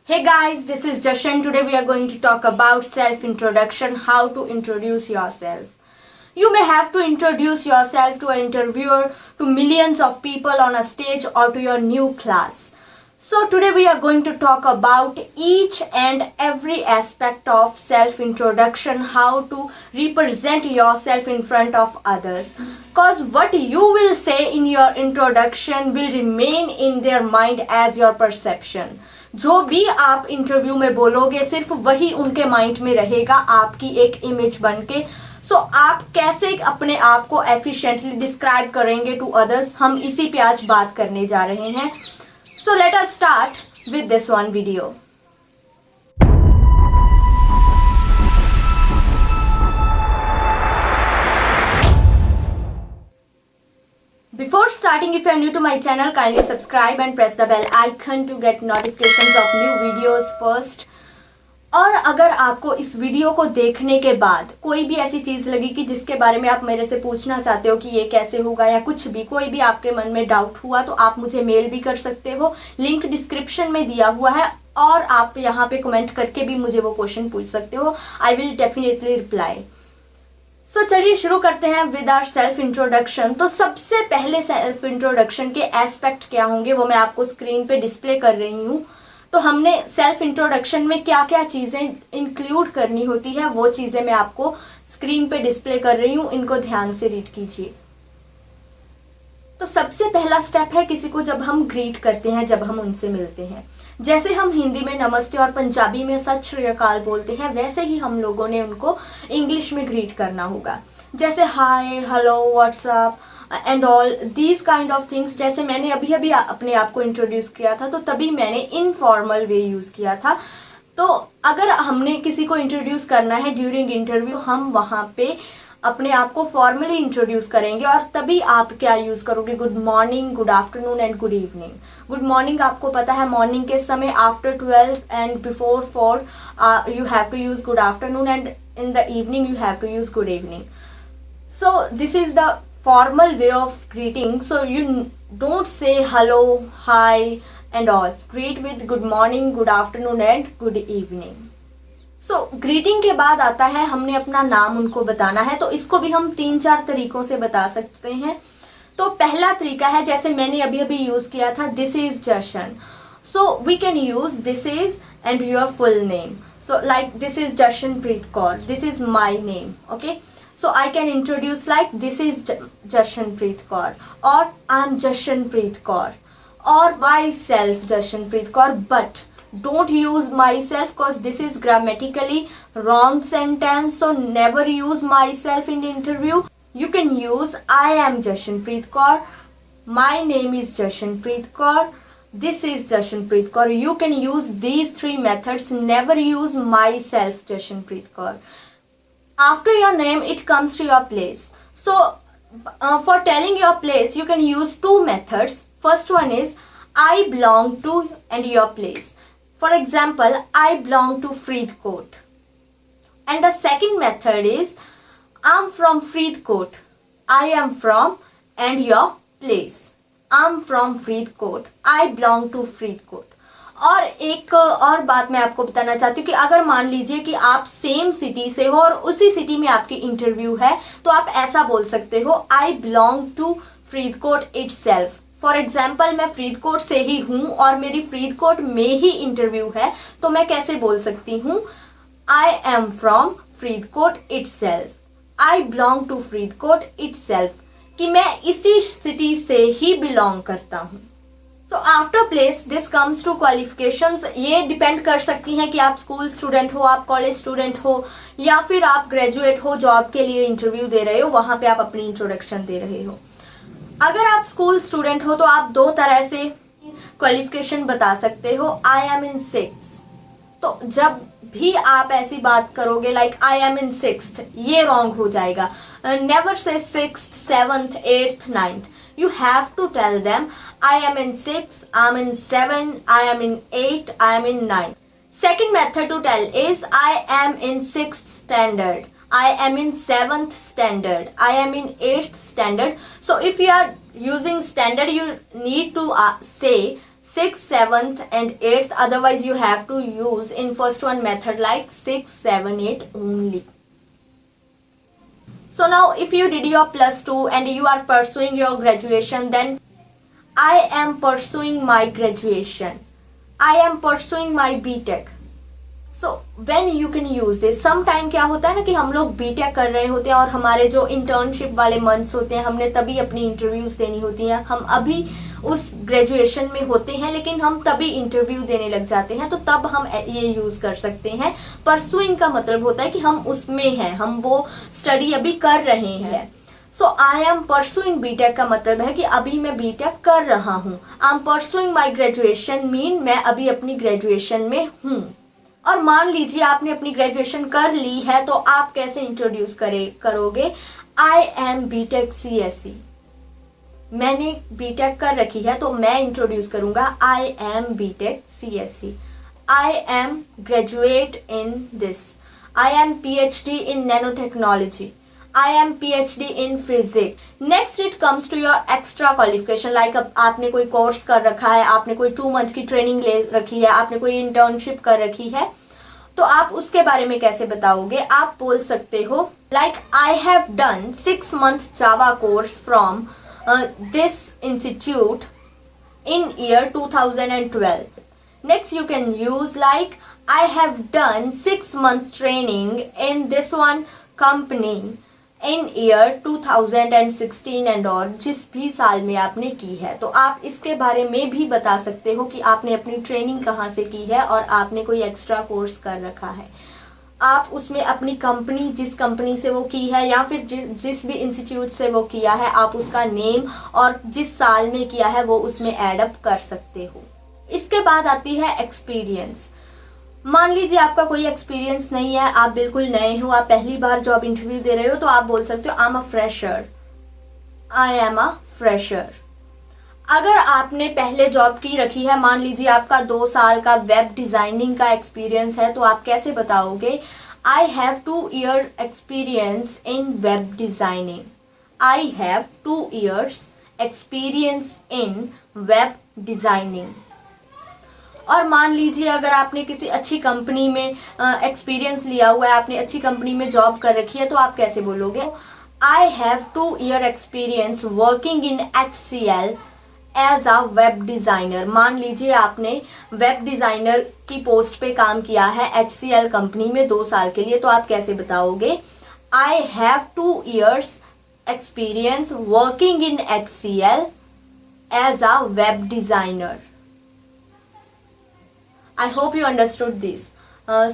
Hey guys, this is Jashan. Today we are going to talk about self-introduction, how to introduce yourself. You may have to introduce yourself to an interviewer, to millions of people on a stage or to your new class. So today we are going to talk about each and every aspect of self-introduction, how to represent yourself in front of others. Because what you will say in your introduction will remain in their mind as your perception. जो भी आप interview में बोलोगे सिर्फ वही उनके mind में रहेगा आपकी एक इमेज बन के. सो आप कैसे अपने आप को एफिशिएंटली डिस्क्राइब करेंगे टू अदर्स, हम इसी पे आज बात करने जा रहे हैं. So let us start with this one video. Before starting, if you are new to my channel, kindly subscribe and press the bell icon to get notifications of new videos first. और अगर आपको इस video को देखने के बाद कोई भी ऐसी चीज़ लगी कि जिसके बारे में आप मेरे से पूछना चाहते हो कि ये कैसे होगा या कुछ भी, कोई भी आपके मन में डाउट हुआ तो आप मुझे मेल भी कर सकते हो. लिंक डिस्क्रिप्शन में दिया हुआ है और आप यहाँ पे कमेंट करके भी मुझे वो क्वेश्चन पूछ सकते हो. I will definitely reply. So चलिए शुरू करते हैं विद आवर सेल्फ इंट्रोडक्शन. तो सबसे पहले सेल्फ इंट्रोडक्शन के एस्पेक्ट क्या होंगे वो मैं आपको स्क्रीन पे डिस्प्ले कर रही हूँ. तो हमने सेल्फ इंट्रोडक्शन में क्या क्या चीज़ें इंक्लूड करनी होती है वो चीज़ें मैं आपको स्क्रीन पे डिस्प्ले कर रही हूँ, इनको ध्यान से रीड कीजिए. तो सबसे पहला स्टेप है किसी को जब हम ग्रीट करते हैं, जब हम उनसे मिलते हैं. जैसे हम हिंदी में नमस्ते और पंजाबी में सत श्री अकाल बोलते हैं, वैसे ही हम लोगों ने उनको इंग्लिश में ग्रीट करना होगा. जैसे hi, hello, what's up and all these kind of things. जैसे मैंने अभी अभी अपने आप को इंट्रोड्यूस किया था तो तभी मैंने इनफॉर्मल वे यूज़ किया था. तो अगर हमने किसी को इंट्रोड्यूस करना है ड्यूरिंग इंटरव्यू, हम वहाँ पे अपने आप को फॉर्मली इंट्रोड्यूस करेंगे और तभी आप क्या यूज़ करोगे, good morning, good afternoon and good evening. Good morning आपको पता है मॉर्निंग के समय after 12 and before 4 you have to use good afternoon and in the evening you have to use good evening. So this is the formal way of greeting. So you don't say hello, hi and all. Greet with good morning, good afternoon and good evening. So greeting के बाद आता है हमने अपना नाम उनको बताना है. तो इसको भी हम 3-4 तरीकों से बता सकते हैं. तो पहला तरीका है जैसे मैंने अभी अभी यूज किया था, this is Jashan. So we can use this is and your full name. So like this is Jashanpreet Kaur, this is my name. Okay, so I can introduce like this is Jashanpreet Kaur or I'm Jashanpreet Kaur or myself Jashanpreet Kaur, but don't use myself because this is grammatically wrong sentence. So never use myself in the interview. You can use I am Jashanpreet Kaur, my name is Jashanpreet Kaur, this is Jashanpreet Kaur. You can use these 3 methods. Never use myself Jashanpreet Kaur. After your name it comes to your place. So for telling your place you can use 2 methods. First one is I belong to and your place. For example, I belong to Faridkot. And the second method is I'm from Faridkot, I am from and your place. I'm from Faridkot, I belong to Faridkot. और एक और बात मैं आपको बताना चाहती हूँ कि अगर मान लीजिए कि आप सेम सिटी से हो और उसी सिटी में आपकी इंटरव्यू है तो आप ऐसा बोल सकते हो I belong to Faridkot itself. For example मैं फरीदकोट से ही हूँ और मेरी फरीदकोट में ही इंटरव्यू है तो मैं कैसे बोल सकती हूँ, I am from Faridkot itself, I belong to Faridkot itself, कि मैं इसी सिटी से ही बिलोंग करता हूँ. So after place this comes to qualifications. ये डिपेंड कर सकती हैं कि आप स्कूल स्टूडेंट हो, आप कॉलेज स्टूडेंट हो या फिर आप ग्रेजुएट हो, जॉब के लिए इंटरव्यू दे रहे हो, वहाँ पे आप अपनी इंट्रोडक्शन दे रहे हो. अगर आप स्कूल स्टूडेंट हो तो आप 2 तरह से क्वालिफिकेशन बता सकते हो. आई एम इन 6. तो जब भी आप ऐसी बात करोगे like I am in 6th, ये रॉन्ग हो जाएगा. Never say 6th, 7th, 8th, 9th. You have to tell them I am in 6, I am in 7, I am in 8, I am in 9. Second method to tell is I am in 6th standard, I am in 7th standard, I am in 8th standard. So if you are using standard, you need to say 6th, 7th and 8th. Otherwise you have to use in first one method like 6, 7, 8 only. So now if you did your plus 2 and you are pursuing your graduation, then I am pursuing my graduation. I am pursuing my BTech. So when you can use this, sometime क्या होता है ना कि हम लोग BTech कर रहे होते हैं और हमारे जो इंटर्नशिप वाले मंथ्स होते हैं, हमने तभी अपनी इंटरव्यूज देनी होती हैं, हम अभी उस ग्रेजुएशन में होते हैं लेकिन हम तभी इंटरव्यू देने लग जाते हैं, तो तब हम ये यूज कर सकते हैं। परसुइंग का मतलब होता है कि हम उसमें हैं, हम वो स्टडी अभी कर रहे हैं। सो आई एम परसुइंग बीटेक का मतलब है कि अभी मैं बीटेक कर रहा हूँ। I am pursuing my graduation mean मैं अभी अपनी ग्रेजुएशन में हूँ। और मान लीजिए आपने अपनी ग्रेजुएशन कर ली है, तो आप कैसे इंट्रोड्यूस करोगे? I am BTech CSE। मैंने बीटेक कर रखी है तो मैं इंट्रोड्यूस करूंगा I am BTech CSE। I am graduate in this. I am PhD in nanotechnology. I am PhD in physics. Next it comes to your extra qualification, like आपने कोई course कर रखा है, आपने कोई 2 मंथ की training ले रखी है, आपने कोई इंटर्नशिप कर रखी है, तो आप उसके बारे में कैसे बताओगे? आप बोल सकते हो like I have done 6 month Java course from this institute in year 2012. Next you can use like I have done 6 month training in this one company in year 2016 and और जिस भी साल में आपने की है, तो आप इसके बारे में भी बता सकते हो कि आपने अपनी ट्रेनिंग कहाँ से की है और आपने कोई एक्स्ट्रा कोर्स कर रखा है। आप उसमें अपनी कंपनी, जिस कंपनी से वो की है या फिर जिस भी इंस्टीट्यूट से वो किया है, आप उसका नेम और जिस साल में किया है वो उसमें एडअप कर सकते हो। इसके बाद आती है एक्सपीरियंस। मान लीजिए आपका कोई एक्सपीरियंस नहीं है, आप बिल्कुल नए हो, आप पहली बार जॉब इंटरव्यू दे रहे हो, तो आप बोल सकते हो I am a fresher. I am a fresher. अगर आपने पहले जॉब की रखी है, मान लीजिए आपका 2 साल का वेब डिजाइनिंग का एक्सपीरियंस है, तो आप कैसे बताओगे? I have 2 year experience in web designing. I have 2 years experience in web designing. और मान लीजिए अगर आपने किसी अच्छी कंपनी में एक्सपीरियंस लिया हुआ है, आपने अच्छी कंपनी में जॉब कर रखी है, तो आप कैसे बोलोगे? I have 2 year experience working in HCL as a web designer. मान लीजिए आपने वेब डिजाइनर की पोस्ट पे काम किया है HCL कंपनी में 2 साल के लिए, तो आप कैसे बताओगे? I have 2 years experience working in HCL as a web designer. I hope you understood this.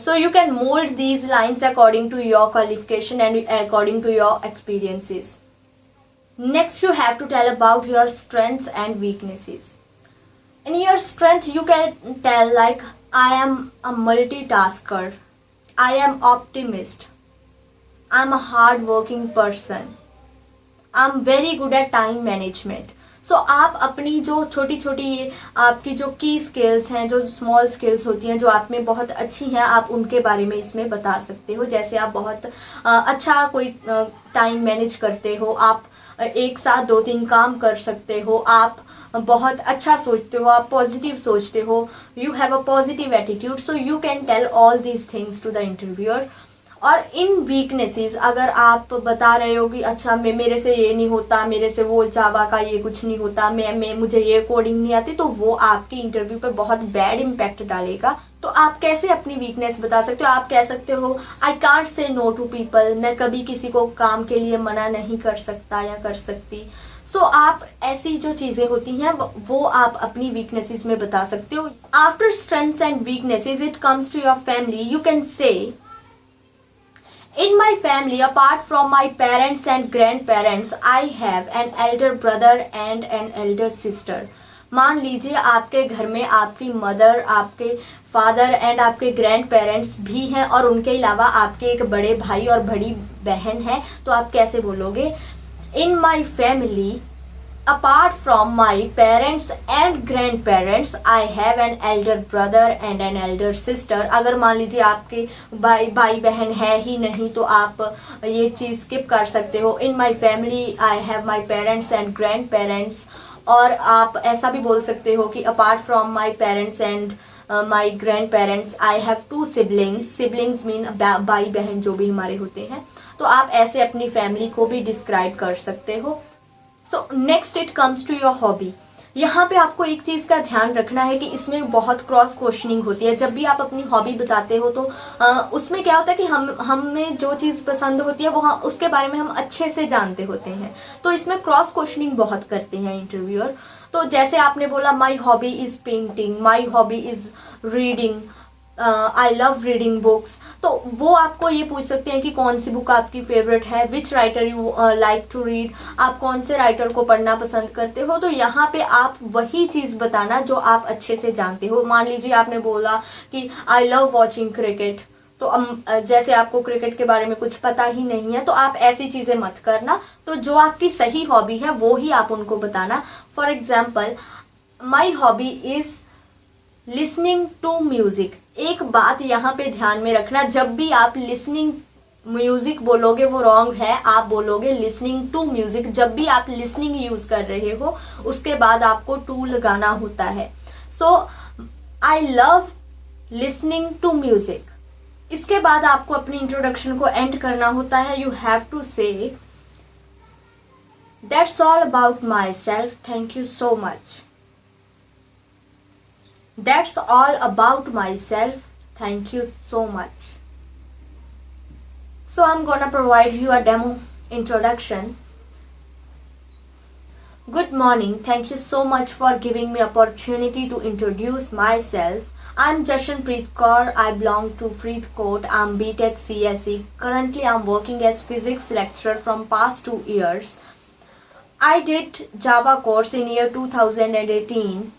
So you can mold these lines according to your qualification and according to your experiences. Next you have to tell about your strengths and weaknesses. In your strength you can tell like I am a multitasker, I am optimist, I am a hard working person, I am very good at time management. सो आप अपनी जो छोटी छोटी आपकी जो की skills हैं, जो स्मॉल स्किल्स होती हैं, जो आप में बहुत अच्छी हैं, आप उनके बारे में इसमें बता सकते हो। जैसे आप बहुत अच्छा कोई टाइम मैनेज करते हो, आप एक साथ 2-3 काम कर सकते हो, आप बहुत अच्छा सोचते हो, आप पॉजिटिव सोचते हो, you have a positive attitude, so you can tell all these things to the interviewer. और इन वीकनेसेस अगर आप बता रहे हो कि अच्छा मेरे से ये नहीं होता, मेरे से वो जावा का ये कुछ नहीं होता, मुझे ये कोडिंग नहीं आती, तो वो आपकी इंटरव्यू पे बहुत बैड इम्पैक्ट डालेगा। तो आप कैसे अपनी वीकनेस बता सकते हो? आप कह सकते हो I can't say no to people. मैं कभी किसी को काम के लिए मना नहीं कर सकता या कर सकती। सो आप ऐसी जो चीजें होती हैं वो आप अपनी वीकनेसेस में बता सकते हो। After strengths and weaknesses it comes to your family. You can say in my family, apart from my parents and grandparents, I have an elder brother and an elder sister. मान लीजिए आपके घर में आपकी मदर, आपके father and आपके grand parents भी हैं और उनके अलावा आपके एक बड़े भाई और बड़ी बहन है, तो आप कैसे बोलोगे? In my family apart from my parents and grandparents I have an elder brother and an elder sister. अगर मान लीजिए आपके भाई बहन है ही नहीं, तो आप ये चीज़ स्किप कर सकते हो। In my family I have my parents and grandparents और आप ऐसा भी बोल सकते हो कि apart from my parents and my grand parents I have 2 siblings. Siblings mean भाई बहन जो भी हमारे होते हैं। तो आप ऐसे अपनी फैमिली को भी डिस्क्राइब कर सकते हो। So next it comes to your hobby. यहाँ पे आपको एक चीज़ का ध्यान रखना है कि इसमें बहुत क्रॉस क्वेश्चनिंग होती है। जब भी आप अपनी हॉबी बताते हो तो उसमें क्या होता है कि हमें जो चीज़ पसंद होती है वो उसके बारे में हम अच्छे से जानते होते हैं। तो इसमें क्रॉस क्वेश्चनिंग बहुत करते हैं इंटरव्यूअर। तो जैसे आपने बोला माई hobby is painting, my hobby is reading, I love reading books, तो वो आपको ये पूछ सकते हैं कि कौन सी बुक आपकी फेवरेट है, which writer you like to read, आप कौन से राइटर को पढ़ना पसंद करते हो। तो यहाँ पे आप वही चीज़ बताना जो आप अच्छे से जानते हो। मान लीजिए आपने बोला कि आई लव वॉचिंग क्रिकेट, तो जैसे आपको क्रिकेट के बारे में कुछ पता ही नहीं है तो आप ऐसी चीज़ें मत करना। तो जो आपकी सही हॉबी है वो ही आप उनको बताना। For example my hobby is listening to music. एक बात यहाँ पे ध्यान में रखना, जब भी आप लिसनिंग म्यूजिक बोलोगे वो रॉन्ग है, आप बोलोगे लिसनिंग टू म्यूजिक। जब भी आप लिसनिंग यूज कर रहे हो उसके बाद आपको टू लगाना होता है। So I love listening to music. इसके बाद आपको अपनी इंट्रोडक्शन को एंड करना होता है। यू हैव टू से that's all about my self, thank you so much. That's all about myself. Thank you so much. So I'm gonna provide you a demo introduction. Good morning. Thank you so much for giving me opportunity to introduce myself. I'm Jashanpreet Kaur. I belong to Faridkot. I'm BTech CSE. Currently I'm working as physics lecturer from past 2 years. I did Java course in year 2018.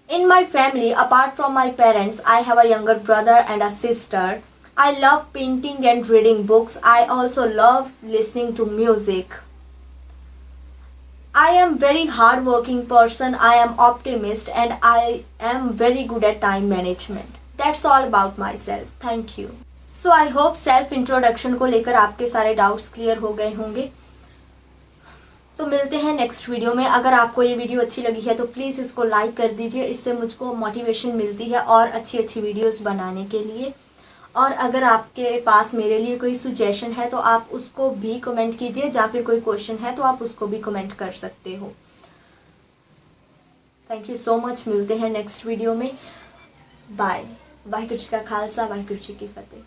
In my family, apart from my parents, I have a younger brother and a sister. I love painting and reading books. I also love listening to music. I am very hardworking person. I am optimist and I am very good at time management. That's all about myself. Thank you. So I hope self introduction को लेकर आपके सारे doubts clear हो गए होंगे। तो मिलते हैं नेक्स्ट वीडियो में। अगर आपको ये वीडियो अच्छी लगी है तो प्लीज़ इसको लाइक कर दीजिए, इससे मुझको मोटिवेशन मिलती है और अच्छी अच्छी वीडियोस बनाने के लिए। और अगर आपके पास मेरे लिए कोई सुजेशन है तो आप उसको भी कमेंट कीजिए, या फिर कोई क्वेश्चन है तो आप उसको भी कमेंट कर सकते हो। Thank you so much. मिलते हैं नेक्स्ट वीडियो में। बाय। वाहिगुरू जी का खालसा, वाहिगुरू जी की फतेह।